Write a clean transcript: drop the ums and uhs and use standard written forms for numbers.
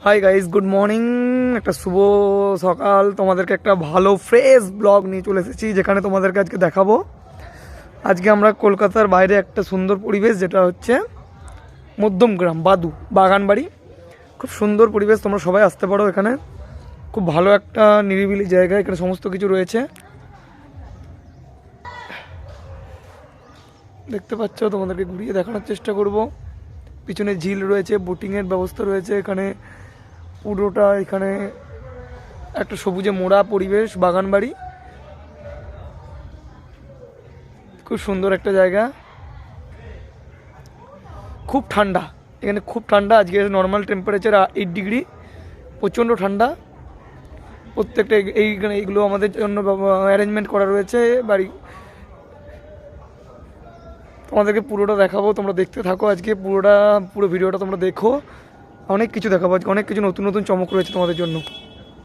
Hi guys, good morning. একটা শুভ সকাল। তোমাদেরকে একটা ভালো ফ্রেশ ব্লগ নিয়ে চলে এসেছি, যেখানে তোমাদেরকে আজকে দেখাবো। আজকে আমরা কলকাতার বাইরে একটা সুন্দর পরিবেশ, যেটা হচ্ছে মধ্যমগ্রাম বাগানবাড়ি। খুব সুন্দর পরিবেশ, তোমরা সবাই আসতে পারো এখানে। খুব ভালো একটা নিরিবিলি জায়গা, এখানে সমস্ত কিছু রয়েছে, দেখতে পাচ্ছ। তোমাদেরকে ঘুরিয়ে দেখানোর চেষ্টা করব। পিছনে ঝিল রয়েছে, বোটিংয়ের ব্যবস্থা রয়েছে এখানে। পুরোটা এখানে একটা সবুজে মোড়া পরিবেশ, বাগানবাড়ি। খুব সুন্দর একটা জায়গা, খুব ঠান্ডা এখানে, খুব ঠান্ডা। আজকে নর্মাল টেম্পারেচার 8 ডিগ্রি, প্রচণ্ড ঠান্ডা। প্রত্যেকটা এইখানে এইগুলো আমাদের জন্য অ্যারেঞ্জমেন্ট করা রয়েছে বাড়ি। তোমাদেরকে পুরোটা দেখাবো, তোমরা দেখতে থাকো। আজকে পুরো ভিডিওটা তোমরা দেখো। অনেক কিছু দেখাবো আজকে, অনেক কিছু নতুন নতুন চমক রয়েছে তোমাদের জন্য।